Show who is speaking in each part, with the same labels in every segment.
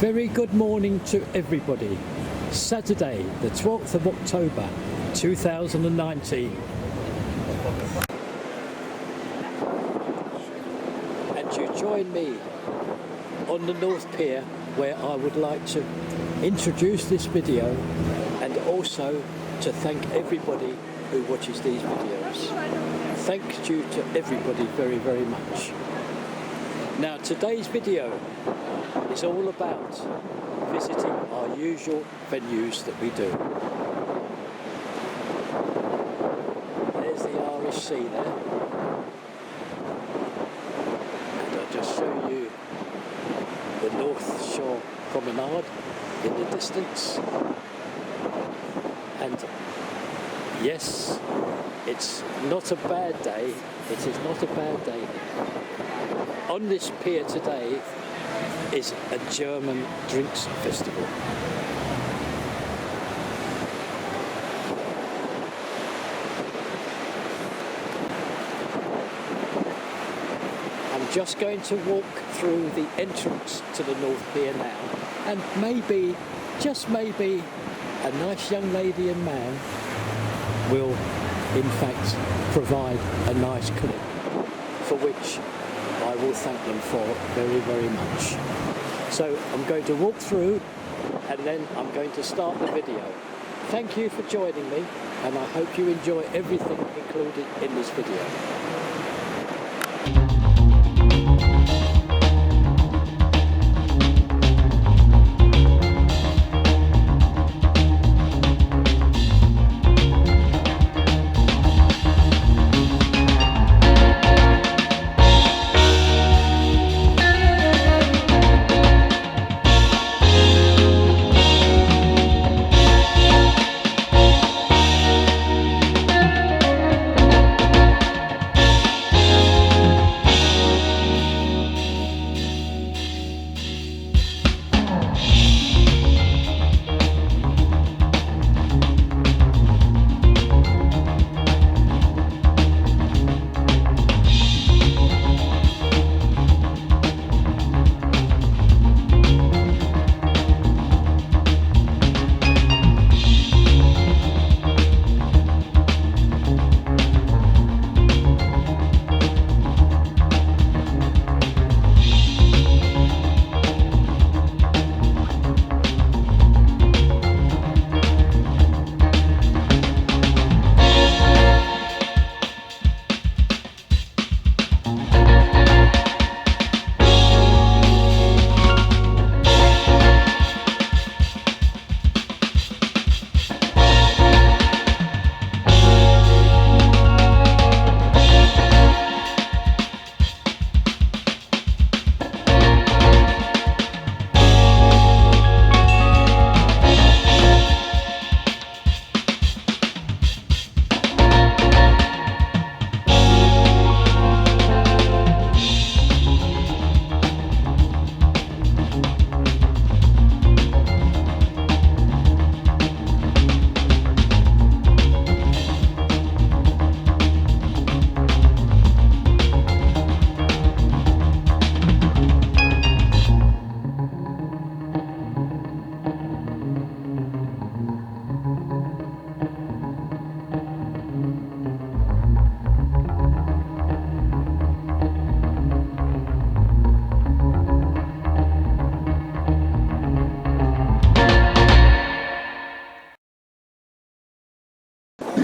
Speaker 1: very good morning to everybody. Saturday, the 12th of October 2019. And you join me on the North Pier, where I would like to introduce this video and also to thank everybody who watches these videos. Thank you to everybody very, very much. Now, today's video is all about visiting our usual venues that we do. There's the RSC there, and I'll just show you the North Shore Promenade in the distance. And yes, it's not a bad day. It is not a bad day. On this pier today is a German drinks festival. I'm just going to walk through the entrance to the North Pier now, and maybe, just maybe, a nice young lady and man will in fact provide a nice clip, for which I will thank them for very, very much. So I'm going to walk through and then I'm going to start the video. Thank you for joining me, and I hope you enjoy everything included in this video.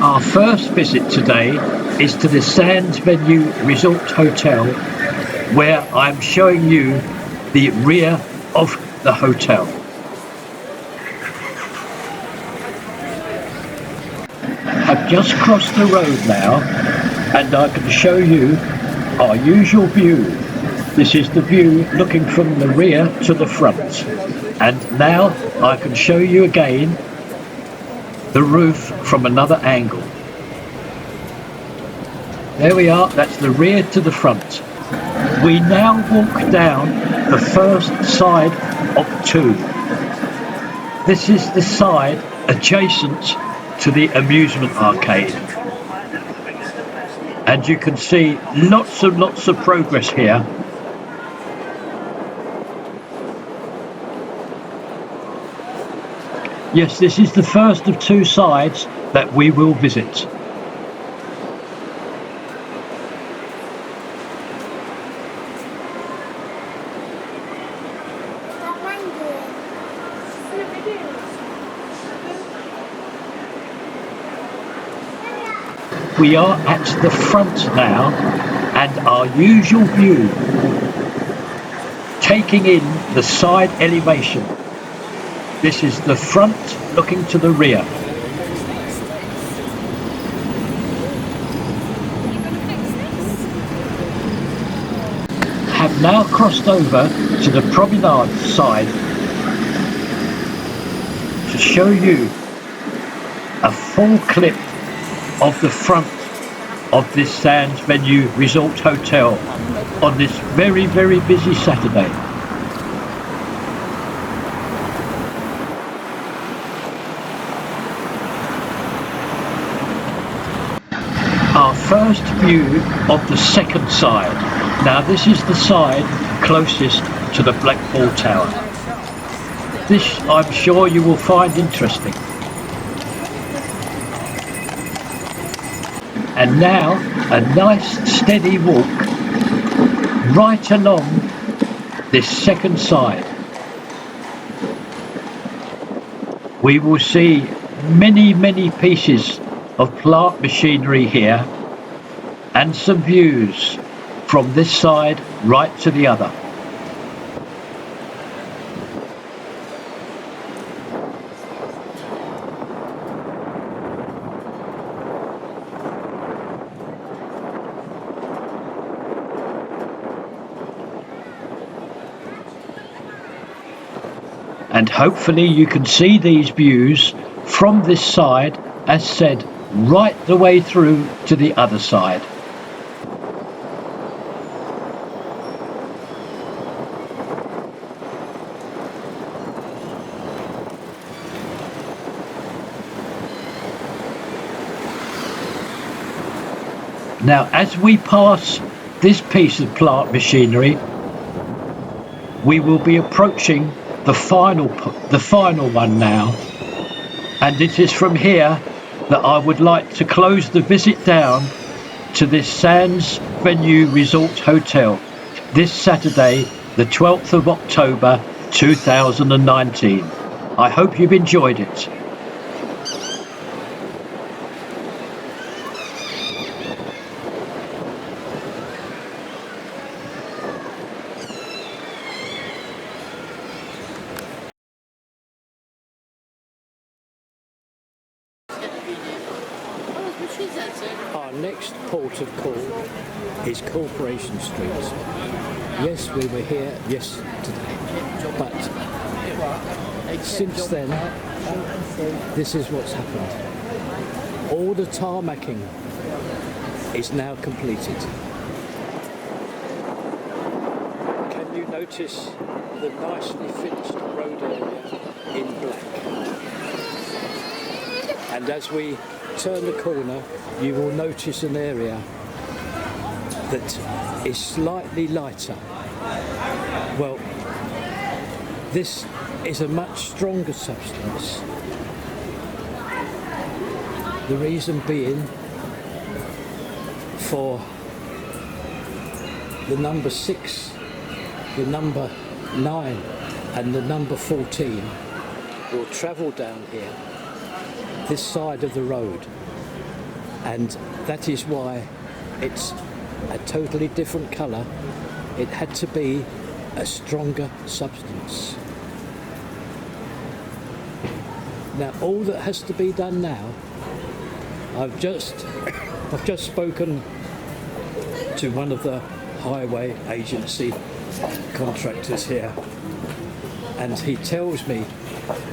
Speaker 1: Our first visit today is to the Sands Venue Resort Hotel, where I'm showing you the rear of the hotel. I've just crossed the road now, and I can show you our usual view. This is the view looking from the rear to the front. And now I can show you again the roof from another angle. There we are, that's the rear to the front. We now walk down the first side of two. This is the side adjacent to the amusement arcade. And you can see lots of progress here.
Speaker 2: Yes, this is the first of two sides that we will visit. We are at the front now, and our usual view, taking in the side elevation. This is the front looking to the rear. Have now crossed over to the promenade side to show you a full clip of the front of this Sands Venue Resort Hotel on this very, very busy Saturday. Our first view of the second side. Now this is the side closest to the Blackpool Tower. This I'm sure you will find interesting. And now a nice steady walk right along this second side. We will see many, many pieces of plant machinery here and some views from this side right to the other. And hopefully you can see these views from this side, as said, right the way through to the other side. Now, as we pass this piece of plant machinery, we will be approaching the final one now, and it is from here that I would like to close the visit down to this Sands Venue Resort Hotel this Saturday, the 12th of October 2019. I hope you've enjoyed it.
Speaker 1: Our next port of call is Corporation Street. Yes, we were here yesterday, but since then, this is what's happened. All the tarmacking is now completed. Can you notice the nicely finished road area in black? And as we turn the corner, you will notice an area that is slightly lighter. Well, this is a much stronger substance. The reason being for the number 6, the number 9 and the number 14 will travel down here, this side of the road, and that is why it's a totally different colour. It had to be a stronger substance. Now all that has to be done now, I've just spoken to one of the highway agency contractors here, and he tells me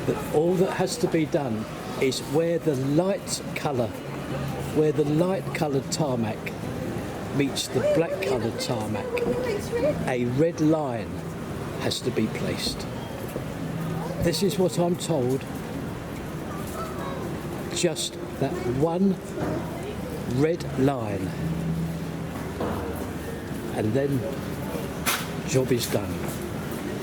Speaker 1: that all that has to be done is where the light coloured tarmac meets the black coloured tarmac, a red line has to be placed. This is what I'm told. Just that one red line, and then job is done.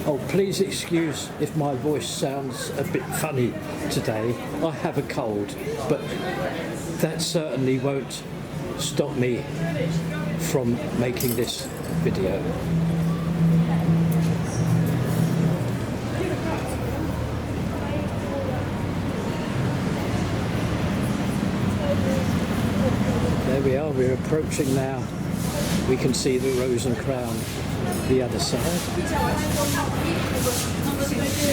Speaker 1: Oh, please excuse if my voice sounds a bit funny today. I have a cold, but that certainly won't stop me from making this video. There we are, we're approaching now. We can see the Rose and Crown, the other side.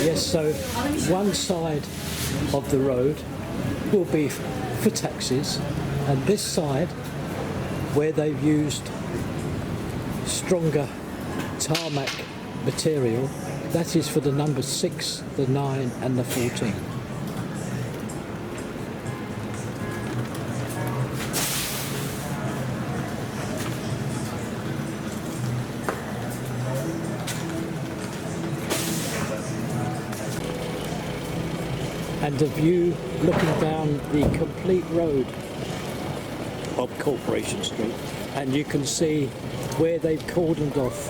Speaker 1: Yes, so one side of the road will be for taxis, and this side, where they've used stronger tarmac material, that is for the number 6, the 9 and the 14. And a view looking down the complete road of Corporation Street, and you can see where they've cordoned off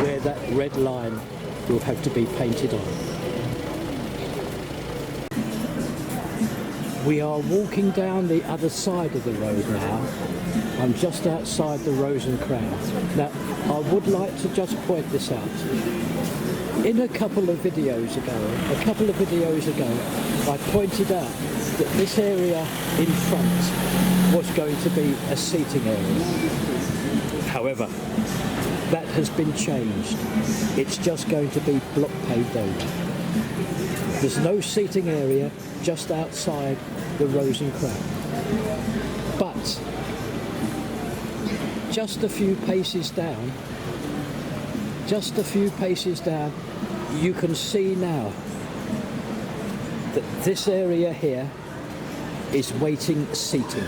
Speaker 1: where that red line will have to be painted on. We are walking down the other side of the road now. I'm just outside the Rose and Crown. Now, I would like to just point this out. In a couple of videos ago, I pointed out that this area in front was going to be a seating area. However, that has been changed. It's just going to be block paved over. There's no seating area just outside the Rose and Crown. But just a few paces down, you can see now that this area here is waiting seating.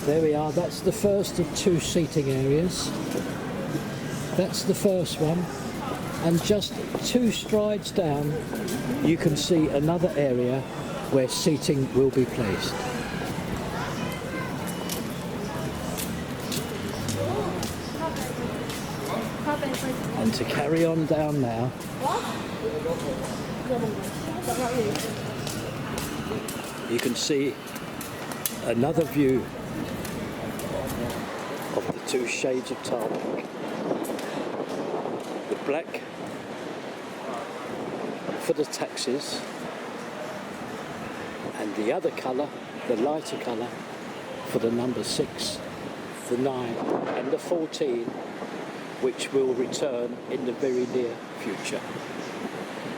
Speaker 1: There we are, that's the first of 2 seating areas. That's the first one. And just 2 strides down, you can see another area where seating will be placed. And to carry on down now, you can see another view of the 2 shades of tarmac. The black for the taxis, and the other colour, the lighter colour, for the number 6, the 9 and the 14, which will return in the very near future.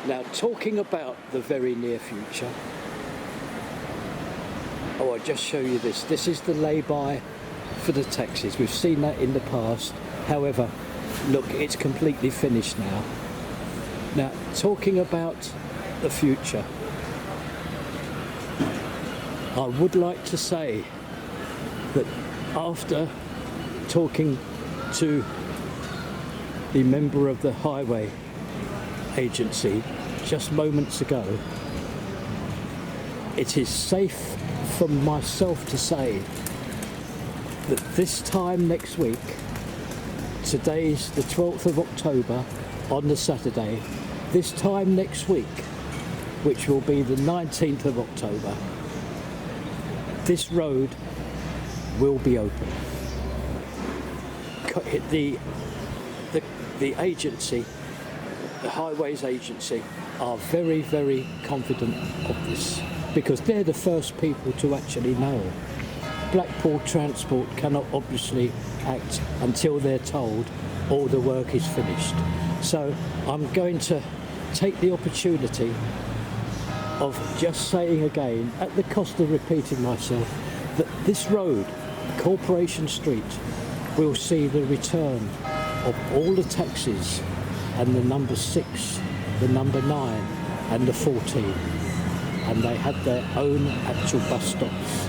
Speaker 1: Now, talking about the very near future, I'll just show you this. This is the lay-by for the taxis. We've seen that in the past. However, look, it's completely finished now. Now, talking about the future, I would like to say that after talking to the member of the highway agency just moments ago, it is safe for myself to say that this time next week, today's the 12th of October on the Saturday, this time next week, which will be the 19th of October, this road will be open. The agency, the highways agency, are very, very confident of this, because they're the first people to actually know. Blackpool Transport cannot obviously act until they're told all the work is finished. So I'm going to take the opportunity of just saying again, at the cost of repeating myself, that this road, Corporation Street, will see the return of all the taxis and the number 6, the number 9 and the 14. And they had their own actual bus stops,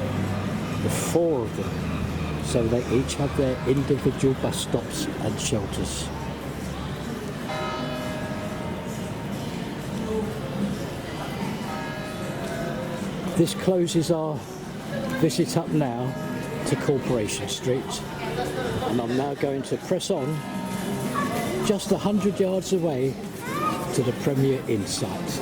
Speaker 1: the 4 of them. So they each have their individual bus stops and shelters. This closes our visit up now to Corporation Street, and I'm now going to press on just 100 yards away to the Premier Inn site.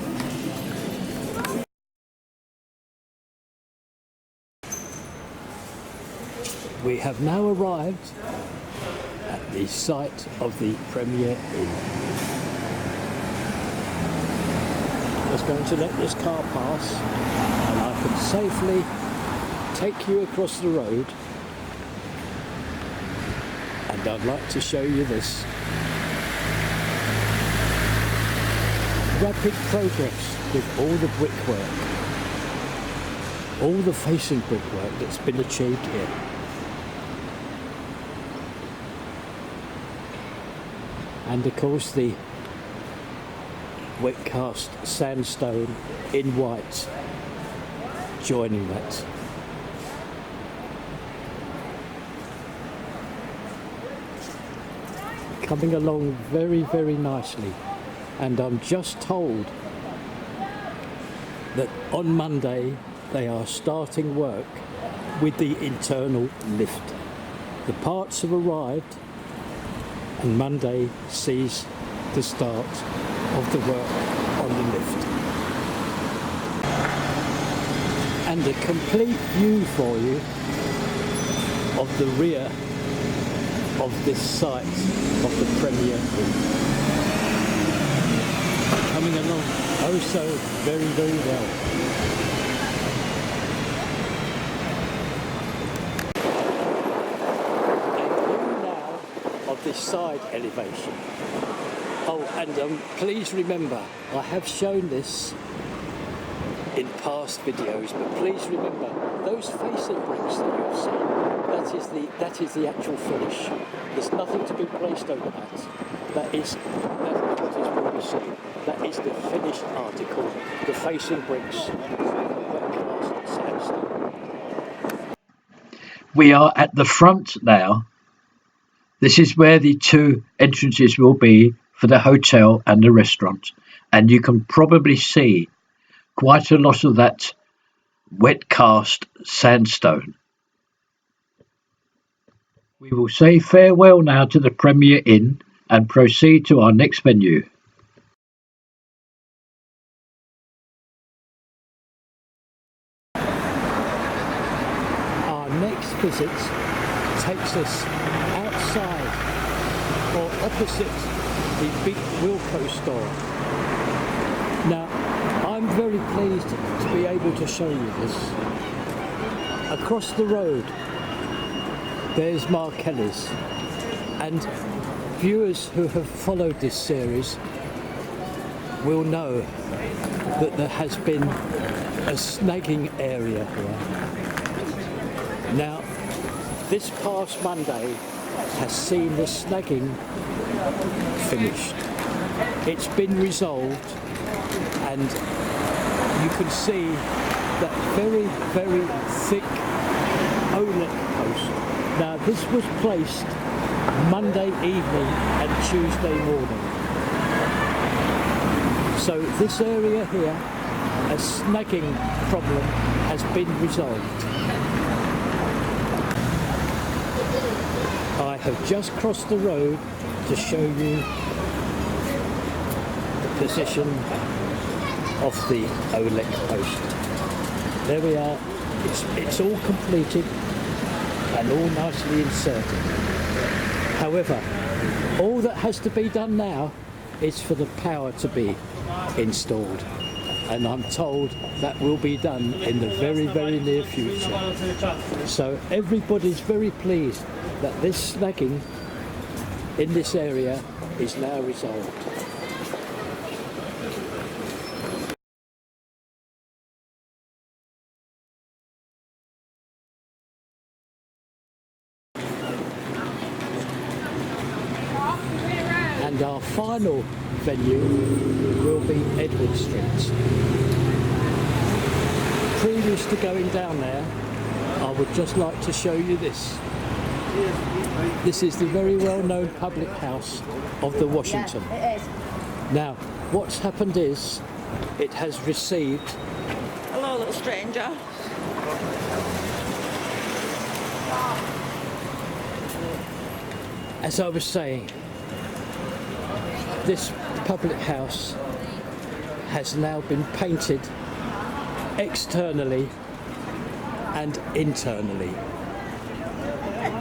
Speaker 1: We have now arrived at the site of the Premier Inn. Just going to let this car pass and I can safely take you across the road, and I'd like to show you this. Rapid progress with all the brickwork, all the facing brickwork that's been achieved here. And of course the wet cast sandstone in white joining that. Coming along very, very nicely, and I'm just told that on Monday they are starting work with the internal lift. The parts have arrived and Monday sees the start of the work on the lift. And a complete view for you of the rear of this site of the Premier Inn. Coming along oh so very, very well. This side elevation. Oh, and please remember, I have shown this in past videos, but please remember those facing bricks that you've seen. That is the actual finish. There's nothing to be placed over that. That is what is what we see. That is the finished article. The facing bricks.
Speaker 2: We are at the front now. This is where the two entrances will be for the hotel and the restaurant, and you can probably see quite a lot of that wet cast sandstone. We will say farewell now to the Premier Inn and proceed to our next venue.
Speaker 1: Our next visit takes us outside or opposite the big Wilko store. Now, I'm very pleased to be able to show you this. Across the road, there's Mark Kelly's, and viewers who have followed this series will know that there has been a snagging area here. Now, this past Monday has seen the snagging finished. It's been resolved, and you can see that very, very thick OLEC post. Now, this was placed Monday evening and Tuesday morning. So this area here, a snagging problem has been resolved. I have just crossed the road to show you the position of the OLEC post. There we are. It's all completed and all nicely inserted. However, all that has to be done now is for the power to be installed, and I'm told that will be done in the very, very near future. So everybody's very pleased that this snagging in this area is now resolved. And our final venue will be Edward Street. Previous to going down there, I would just like to show you this. This is the very well-known public house of the Washington.
Speaker 3: Yeah, it is.
Speaker 1: Now, what's happened is it has received...
Speaker 3: Hello, little stranger.
Speaker 1: As I was saying, this public house has now been painted externally and internally,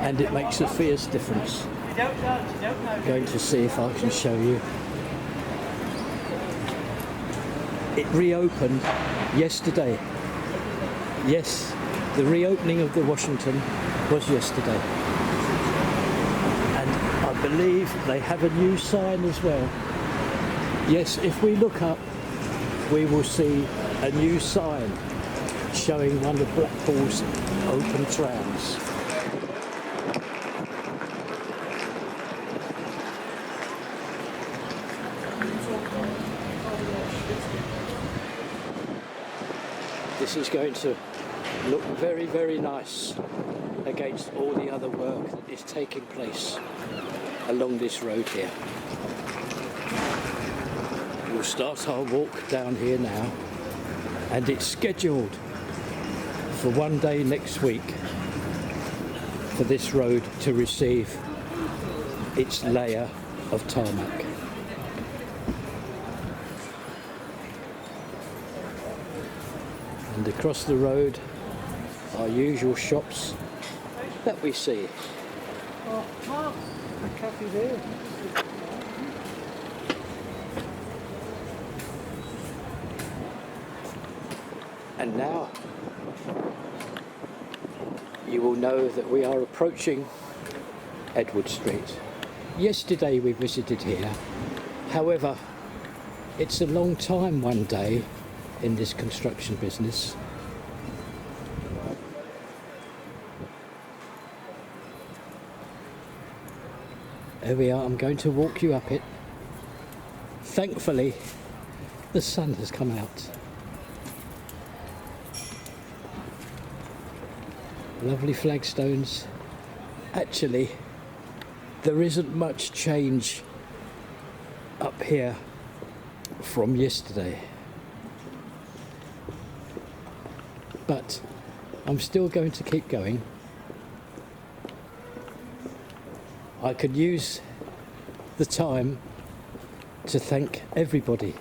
Speaker 1: and it makes a fierce difference. I'm going to see if I can show you. It reopened yesterday. Yes, the reopening of the Washington was yesterday. And I believe they have a new sign as well. Yes, if we look up, we will see a new sign showing one of Blackpool's open trams. This is going to look very, very nice against all the other work that is taking place along this road here. We'll start our walk down here now, and it's scheduled for one day next week for this road to receive its layer of tarmac. And across the road, our usual shops that we see.
Speaker 2: Oh, Mark, the cafe there.
Speaker 1: And now you will know that we are approaching Edward Street. Yesterday we visited here. However, it's a long time one day in this construction business. There we are, I'm going to walk you up it. Thankfully, the sun has come out. Lovely flagstones. Actually, there isn't much change up here from yesterday. But I'm still going to keep going. I could use the time to thank everybody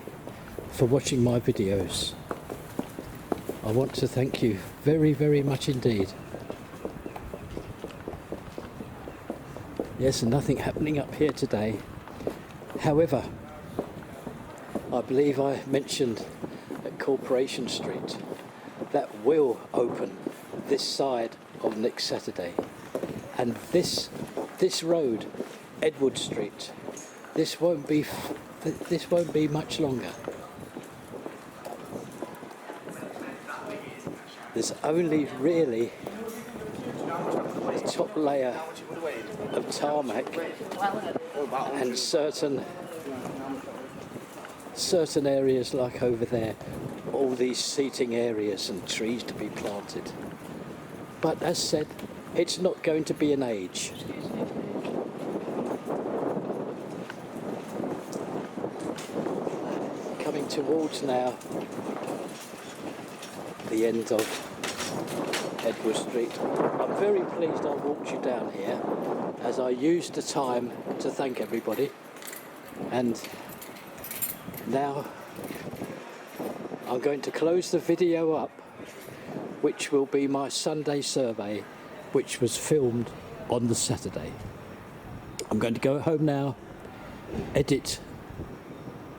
Speaker 1: for watching my videos. I want to thank you very, very much indeed. Yes, nothing happening up here today. However, I believe I mentioned at Corporation Street that will open this side of next Saturday, and this road, Edward Street, this won't be much longer. There's only really the top layer of tarmac and certain areas like over there, all these seating areas and trees to be planted. But as said, it's not going to be an age. Coming towards now the end of Edward Street. I'm very pleased I walked you down here, as I used the time to thank everybody. And now I'm going to close the video up, which will be my Sunday survey, which was filmed on the Saturday. I'm going to go home now, edit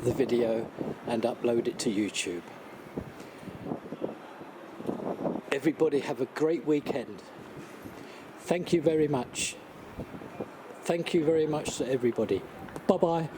Speaker 1: the video and upload it to YouTube. Everybody have a great weekend. Thank you very much. Thank you very much to everybody. Bye-bye.